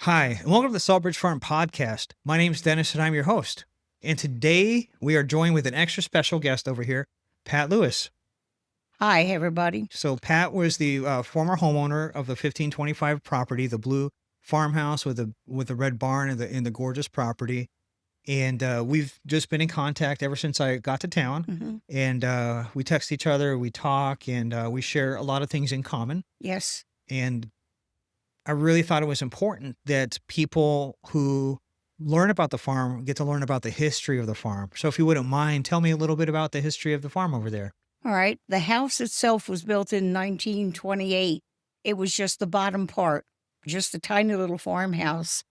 Hi, and welcome to the Saltbridge Farm Podcast. My name is Dennis, and I'm your host. And today we are joined with an extra special guest over here, Pat Lewis. Hi, everybody. So Pat was the former homeowner of the 1525 property, the blue farmhouse with the red barn and the gorgeous property. And we've just been in contact ever since I got to town. And we text each other, we talk, and we share a lot of things in common. Yes. And I really thought it was important that people who learn about the farm get to learn about the history of the farm. So if you wouldn't mind, tell me a little bit about the history of the farm over there. All right. The house itself was built in 1928. It was just the bottom part, just a tiny little farmhouse.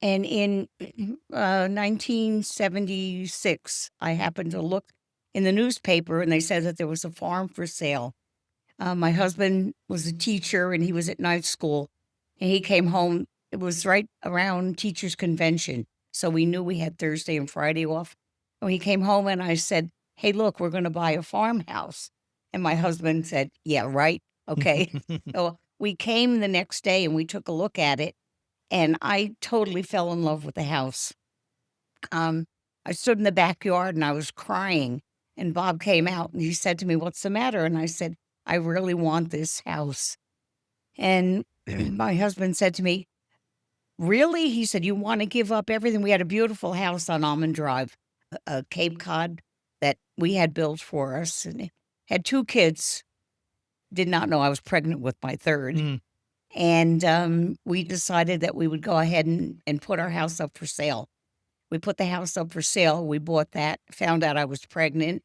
And in 1976, I happened to look in the newspaper and they said that there was a farm for sale. My husband was a teacher and he was at night school. And he came home. It was right around teachers' convention. So we knew we had Thursday and Friday off. And he came home and I said, hey, look, we're going to buy a farmhouse. And my husband said, yeah, right. Okay. So we came the next day and we took a look at it. And I totally fell in love with the house. I stood in the backyard and I was crying. And Bob came out and he said to me, what's the matter? And I said, I really want this house. And my husband said to me, really? He said, you want to give up everything? We had a beautiful house on Almond Drive, a Cape Cod that we had built for us, and had 2 kids. Did not know I was pregnant with my third. And we decided that we would go ahead and put our house up for sale. We put the house up for sale. We bought that, found out I was pregnant.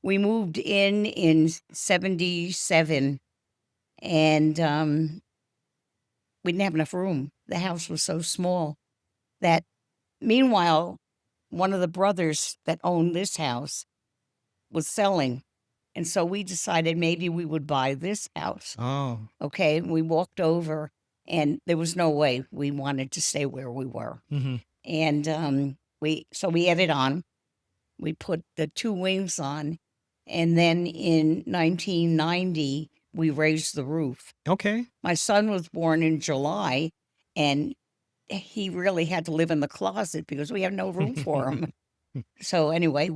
We moved in 77, and we didn't have enough room. The house was so small that, meanwhile, one of the brothers that owned this house was selling. And so we decided maybe we would buy this house. Oh. Okay. We walked over and there was no way we wanted to stay where we were. And we added on. We put the 2 wings on. And then in 1990, we raised the roof. Okay. My son was born in July, and he really had to live in the closet because we had no room for him. So anyway,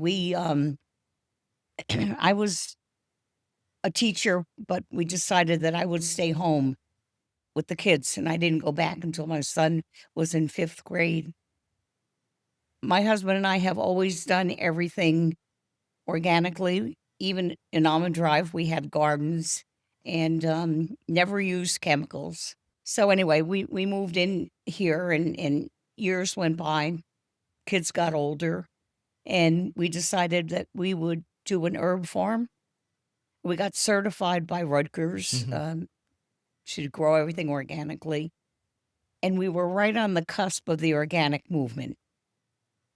I was a teacher, but we decided that I would stay home with the kids, and I didn't go back until my son was in 5th grade. My husband and I have always done everything organically. Even in Almond Drive, we had gardens and never used chemicals. So anyway, we moved in here and years went by, kids got older, and we decided that we would do an herb farm. We got certified by Rutgers to grow everything organically. And we were right on the cusp of the organic movement.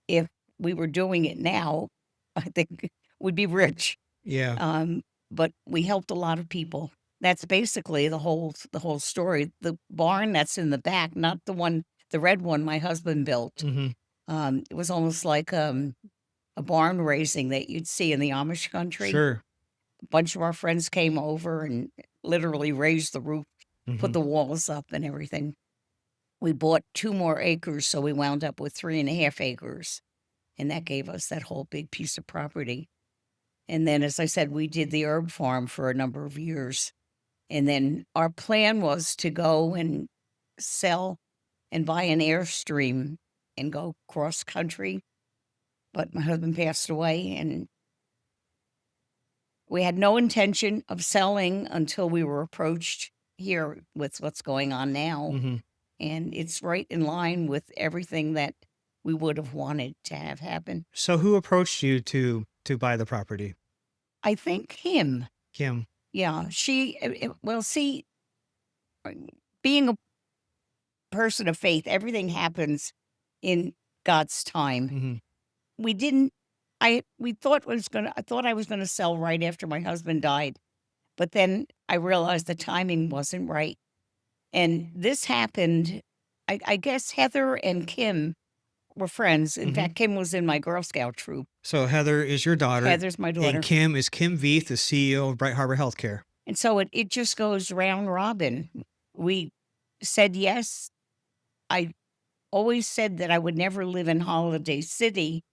If we were doing it now, I think we'd be rich. Yeah. But we helped a lot of people. That's basically the whole story. The barn that's in the back, not the red one my husband built. It was almost like a barn raising that you'd see in the Amish country. Sure. A bunch of our friends came over and literally raised the roof, put the walls up and everything. We bought 2 more acres, so we wound up with 3.5 acres. And that gave us that whole big piece of property. And then, as I said, we did the herb farm for a number of years. And then our plan was to go and sell and buy an Airstream and go cross country. But my husband passed away, and we had no intention of selling until we were approached here with what's going on now. And it's right in line with everything that we would have wanted to have happen. So who approached you to buy the property? I think him. Kim. Yeah, being a person of faith, everything happens in God's time. I thought I was gonna sell right after my husband died, but then I realized the timing wasn't right. And this happened, I guess Heather and Kim were friends. In fact, Kim was in my Girl Scout troop. So Heather is your daughter. Heather's my daughter. And Kim is Kim Veith, the CEO of Bright Harbor Healthcare. And so it just goes round robin. We said yes I always said that I would never live in Holiday City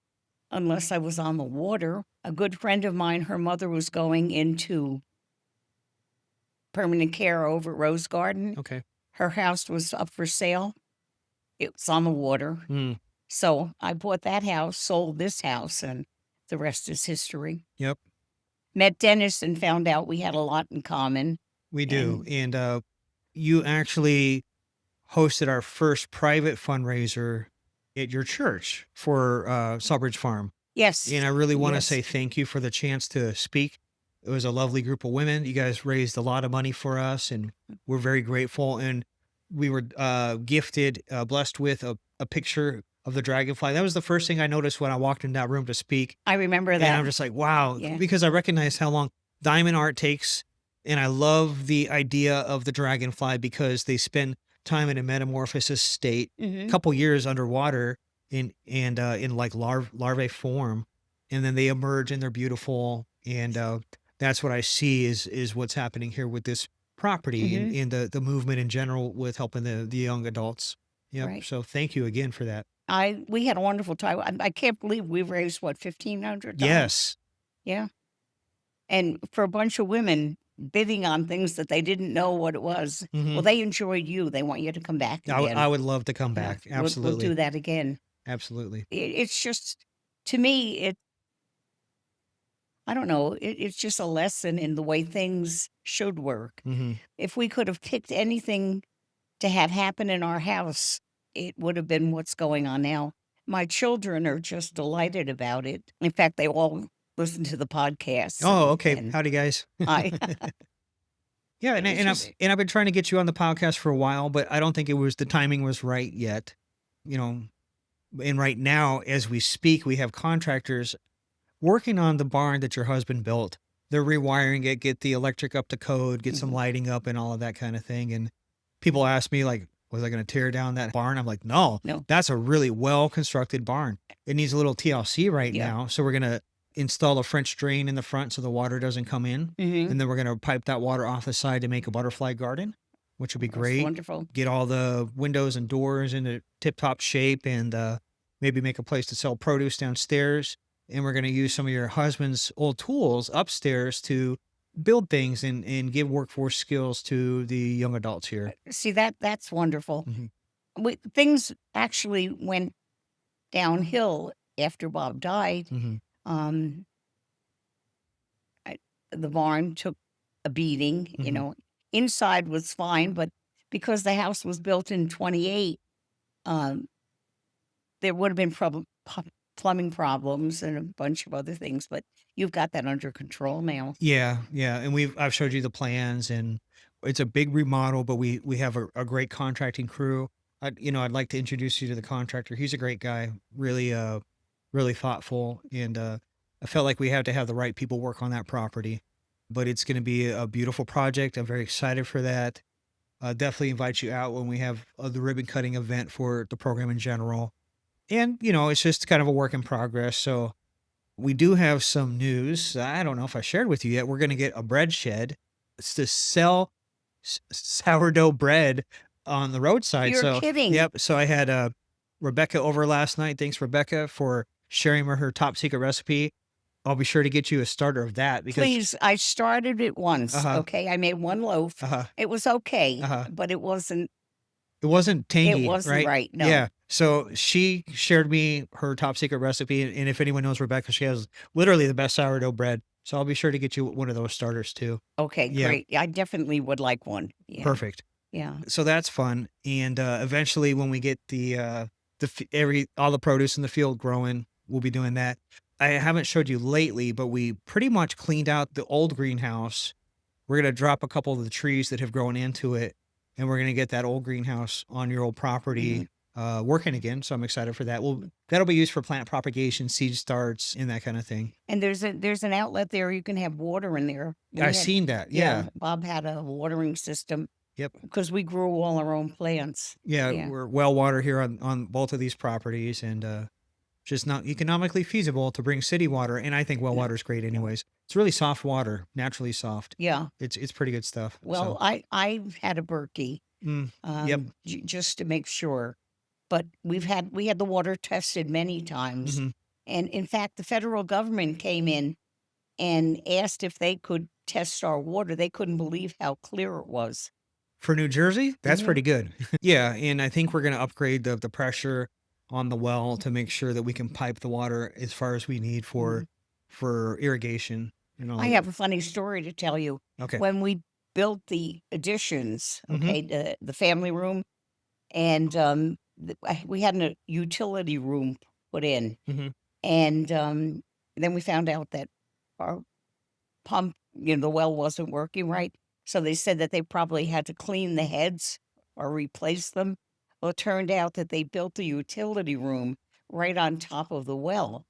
unless I was on the water. A good friend of mine, her mother was going into permanent care over at Rose Garden. Okay. Her house was up for sale. It was on the water. Mm, So I bought that house, sold this house, and the rest is history. yep, Met Dennis and found out we had a lot in common. we do. And And you actually hosted our first private fundraiser at your church for Sawbridge Farm. yes, And I really want to yes. say thank you for the chance to speak. It was a lovely group of women. You guys raised a lot of money for us, and we're very grateful. And we were gifted, blessed with a picture of the dragonfly. That was the first thing I noticed when I walked in that room to speak. I remember And that. I'm just like, wow, Yeah. because I recognize how long diamond art takes. And I love the idea of the dragonfly because they spend time in a metamorphosis state, a Hmm. couple years underwater in like larvae form. And then they emerge and they're beautiful. And that's what I see is what's happening here with this property Hmm. and the movement in general with helping the young adults. Yep. Right. So thank you again for that. We had a wonderful time. I can't believe we raised what, $1,500? Yes. Yeah. And for a bunch of women bidding on things that they didn't know what it was. Hmm. Well, they enjoyed you. They want you to come back again. I would love to come Yeah, back. we'll do Absolutely. that again. Absolutely. It's just, to me, I don't know, it's just a lesson in the way things should work. Hmm. If we could have picked anything to have happen in our house, it would have been what's going on now. My children are just delighted about it. In fact, they all listen to the podcast, Oh, okay. and Howdy, guys. I Yeah, it's just and I've been trying to get you on the podcast for a while, but I don't think it was the timing was right yet. You know, and right now, as we speak, we have contractors working on the barn that your husband built. They're rewiring it, get the electric up to code, get some Mhm. lighting up, and all of that kind of thing. And people ask me like, was I going to tear down that barn? I'm like, no, No. that's a really well constructed barn. It needs a little TLC right Yeah. now, so we're going to install a French drain in the front so the water doesn't come in. Mhm. And then we're going to pipe that water off the side to make a butterfly garden, which would be That's great. wonderful. Get all the windows and doors into tip top shape and maybe make a place to sell produce downstairs. And we're going to use some of your husband's old tools upstairs to build things and give workforce skills to the young adults here. See, that's wonderful. Mhm. Things actually went downhill after Bob died. Mhm. Um, the barn took a beating, Mhm. Inside was fine, but because the house was built in 28, um, there would have been plumbing problems and a bunch of other things, but you've got that under control now. Yeah, yeah, and I've showed you the plans, and it's a big remodel, but we have a great contracting crew. I'd like to introduce you to the contractor. He's a great guy, really really thoughtful, and I felt like we had to have the right people work on that property. But it's going to be a beautiful project. I'm very excited for that. Definitely invite you out when we have the ribbon cutting event for the program in general. And it's just kind of a work in progress. So we do have some news. I don't know if I shared with you yet. We're going to get a bread shed. It's to sell sourdough bread on the roadside. You're So, kidding. yep. So I had Rebecca over last night. Thanks, Rebecca, for sharing her top secret recipe. I'll be sure to get you a starter of that because Please, I started it once, uh-huh, okay? I made one loaf. uh-huh, It was okay, uh-huh. but it wasn't It wasn't tangy, right? right, no. Yeah. So she shared me her top secret recipe. And if anyone knows Rebecca, she has literally the best sourdough bread. So I'll be sure to get you one of those starters too. Okay, Yeah. great. I definitely would like one. Yeah, Perfect. yeah. So that's fun. And eventually when we get all the produce in the field growing, we'll be doing that. I haven't showed you lately, but we pretty much cleaned out the old greenhouse. We're going to drop a couple of the trees that have grown into it, and we're going to get that old greenhouse on your old property working again. So I'm excited for that. That'll be used for plant propagation, seed starts, and that kind of thing. And there's an outlet there. You can have water in there. I've seen that. Yeah. Bob had a watering system Yep. because we grew all our own plants. Yeah. Yeah. We're well water here on both of these properties, and just not economically feasible to bring city water. And I think well No, water is great no. anyways. It's really soft water, naturally soft. Yeah. It's pretty good stuff. Well, So, I had a Berkey yep. just to make sure. but we had the water tested many times. Hmm. And in fact, the federal government came in and asked if they could test our water. They couldn't believe how clear it was. For New Jersey, that's Hmm. pretty good. Yeah, and I think we're gonna upgrade the pressure on the well to make sure that we can pipe the water as far as we need for irrigation, you I know. have a funny story to tell you. Okay. When we built the additions, Mhm. okay, the family room, and we had a utility room put in, Mhm. and then we found out that our pump, the well wasn't working right. So they said that they probably had to clean the heads or replace them. Well, it turned out that they built a utility room right on top of the well.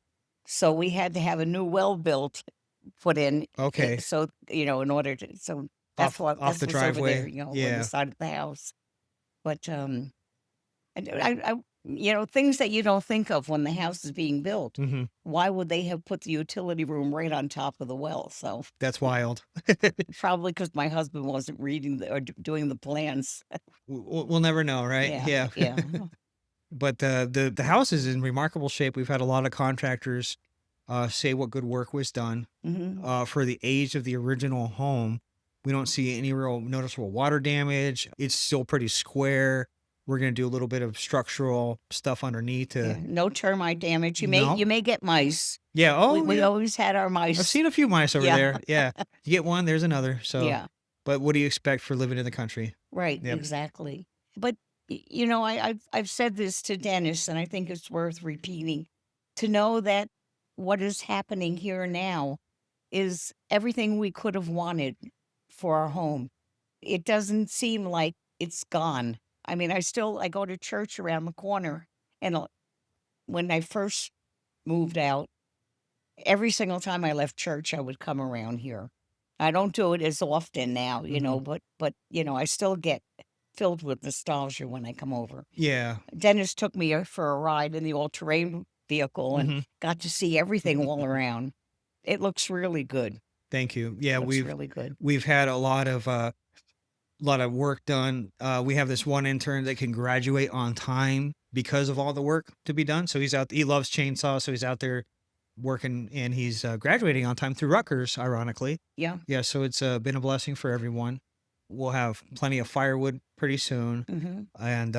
So we had to have a new well built, put in. Okay. So, in order to, so Off that's the what's over there, driveway. on the Yeah. side of the house. But, things that you don't think of when the house is being built. Mhm. Why would they have put the utility room right on top of the well? So That's wild. probably because my husband wasn't reading or doing the plans. We'll never know, right? Yeah, Yeah. yeah. But the house is in remarkable shape. We've had a lot of contractors say what good work was done. Hmm. For the age of the original home, we don't see any real noticeable water damage. It's still pretty square. We're gonna do a little bit of structural stuff underneath Yeah, to no termite damage. no. You may get mice. Yeah. Oh We yeah. always had our I've mice. seen a few mice over Yeah, there. Yeah. You get one, there's another. So, yeah, but what do you expect for living in the country? right, Yep. exactly. But I've said this to Dennis, and I think it's worth repeating. To know that what is happening here now is everything we could have wanted for our home. It doesn't seem like it's gone. I mean, I go to church around the corner, and when I first moved out, every single time I left church, I would come around here. I don't do it as often now, Hmm. but I still get filled with nostalgia when I come over. Yeah. Dennis took me for a ride in the all-terrain vehicle and Hmm. got to see everything all around. It looks really good. Thank you. Yeah, Looks really good. we've had a lot of work done. We have this one intern that can graduate on time because of all the work to be done. So he's out. He loves chainsaws, so he's out there working, and he's graduating on time through Rutgers, ironically. Yeah. Yeah, so it's been a blessing for everyone. We'll have plenty of firewood pretty soon, Hmm. and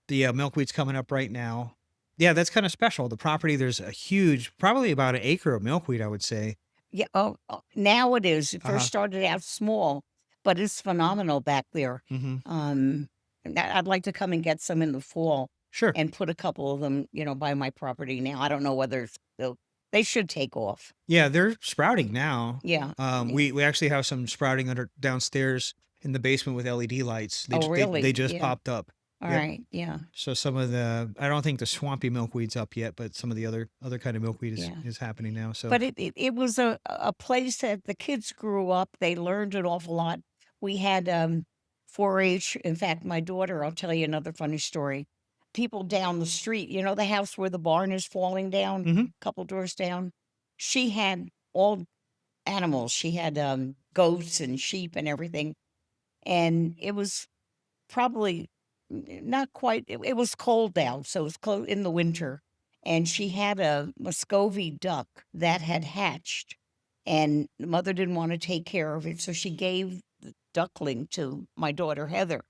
the milkweed's coming up right now. Yeah, that's kind of special. The property, there's a huge, probably about an acre of milkweed, I would say. Yeah. Oh, now it is. It Uh first huh. started out small, but it's phenomenal back there. Hmm. And I'd like to come and get some in the fall Sure. and put a couple of them, by my property now. I don't know whether they should take off. Yeah, they're sprouting now. Yeah. Yeah. We actually have some sprouting under downstairs in the basement with LED lights. Oh, They really? just Yeah. popped up. All Yep. right. Yeah. So some of the I don't think the swampy milkweed's up yet, but some of the other kind of milkweed is Yeah. is happening now. So But it was a place that the kids grew up. They learned an awful lot. We had 4-H. In fact, my daughter, I'll tell you another funny story. People down the street, the house where the barn is falling down, hmm. a couple doors down. She had all animals. She had goats and sheep and everything. And it was probably not quite, it was cold out, so it was cold in the winter. And she had a Muscovy duck that had hatched, and the mother didn't want to take care of it. So she gave the duckling to my daughter, Heather.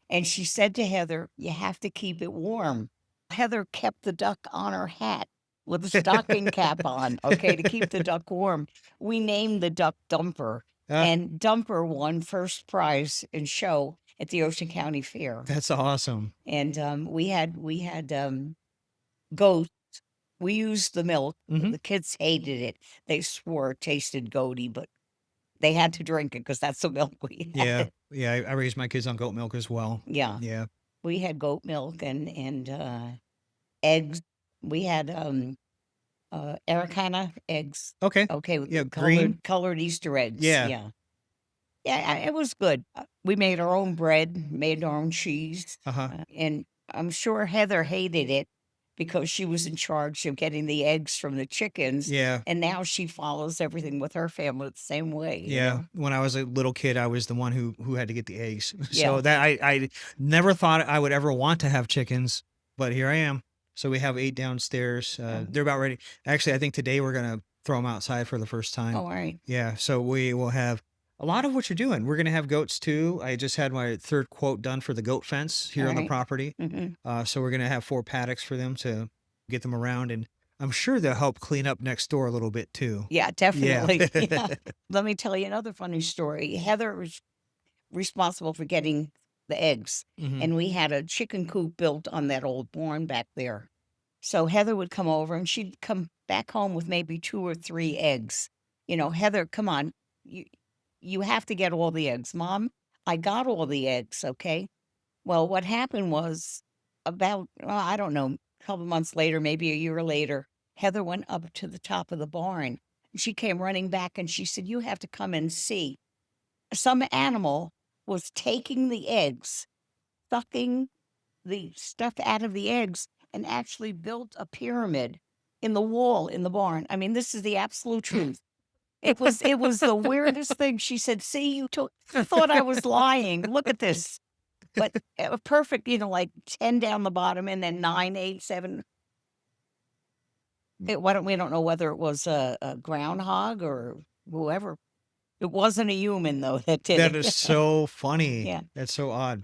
And she said to Heather, "You have to keep it warm." Heather kept the duck on her hat with a stocking cap on, okay, to keep the duck warm. We named the duck Dumper, Ah, and Dumper won first prize in show at the Ocean County Fair. that's awesome. And we had goats. We used the milk. Hmm. The kids hated it. They swore it tasted goaty, but they had to drink it because that's the milk we Yeah, had. yeah. I raised my kids on goat milk as well. Yeah, Yeah. we had goat milk and eggs. We had Americana eggs. Okay. Okay, with Yeah. the Green. colored Easter eggs. Yeah. Yeah, yeah, it was good. We made our own bread, made our own cheese, Uh huh. and I'm sure Heather hated it because she was in charge of getting the eggs from the chickens, Yeah. and now she follows everything with her family the same way. Yeah, when I was a little kid, I was the one who had to get the eggs. Yeah. So that I never thought I would ever want to have chickens, but here I am. So we have 8 downstairs. Oh, They're about ready. Actually, I think today we're gonna throw them outside for the first oh, time. all right. Yeah, so we will have a lot of what you're doing. We're gonna have goats too. I just had my third quote done for the goat fence All here on the right. property. Mm-hmm. So we're gonna have 4 paddocks for them to get them around, and I'm sure they'll help clean up next door a little bit too. Yeah, Yeah. definitely. Yeah. Let me tell you another funny story. Heather was responsible for getting the eggs, Hmm. and we had a chicken coop built on that old barn back there. So Heather would come over and she'd come back home with maybe 2 or 3 eggs. Heather, come on. You you have to get all the eggs. Mom, I got all the eggs, okay? Well, what happened was about, well, I don't know, a couple months later, maybe a year later, Heather went up to the top of the barn. She came running back and she said, "You have to come and see. Some animal was taking the eggs, sucking the stuff out of the eggs, and actually built a pyramid in the wall in the barn." I mean, this is the absolute truth. It was the weirdest thing. She said, "See, you thought I was lying. Look at this." But perfect, like 10 down the bottom and then 9, 8, 7. We don't know whether it was a groundhog or whoever. It wasn't a human though that did That it. is so funny. Yeah. That's so odd.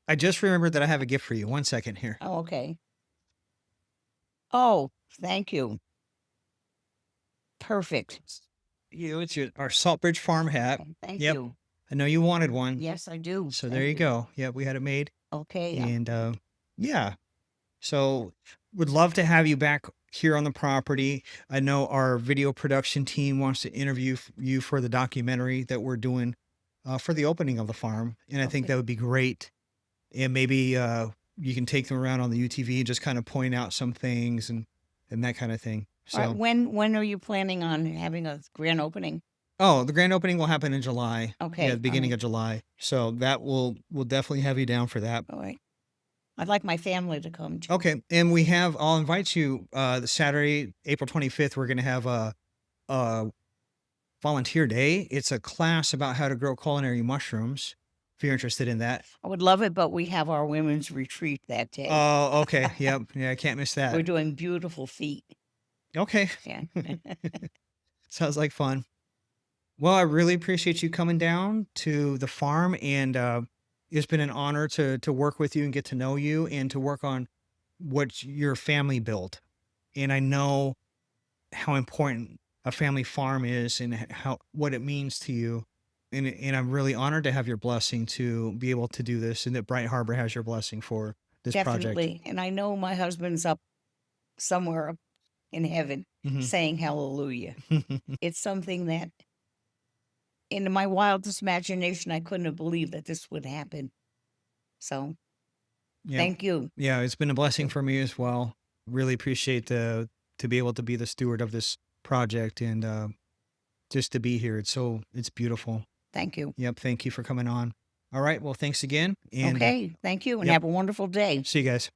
I just remembered that I have a gift for you. 1 second here. Oh, okay. Oh, thank you. Perfect. It's our Saltbridge Farm hat. Okay, thank Yep. you. I know you wanted one. Yes, I do. So there Thank you go. Yep, we had it made. Okay. And yeah. So would love to have you back here on the property. I know our video production team wants to interview you for the documentary that we're doing for the opening of the farm. And I think Okay. that would be great. And maybe you can take them around on the UTV and just kind of point out some things and that kind of thing. All right. So, When are you planning on having a grand opening? oh, the grand opening will happen in July. Yeah, the Okay. All beginning right. of July. So that we'll definitely have you down for that. All right. I'd like my family to come too. Okay, and I'll invite you, the Saturday, April 25th, we're gonna have a volunteer day. It's a class about how to grow culinary mushrooms, if you're interested in that. I would love it, but we have our women's retreat that day. Oh, okay, yep, yeah, I can't miss We're that. doing beautiful feet. Okay, Yeah. sounds like fun. Well, I really appreciate you coming down to the farm, and, it's been an honor to work with you and get to know you and to work on what your family built. And I know how important a family farm is and how what it means to you. And I'm really honored to have your blessing to be able to do this, and that Bright Harbor has your blessing for this project. Definitely. And I know my husband's up somewhere up in heaven Mhm. saying hallelujah. It's something that in my wildest imagination I couldn't have believed that this would happen. So Yeah, thank you. yeah, it's been a blessing for me as well. Really appreciate the to be able to be the steward of this project and just to be here. It's beautiful. Thank you. Yep, thank you for coming on. All right, well, thanks again, and Okay. Thank you and yep, have a wonderful day. see you guys.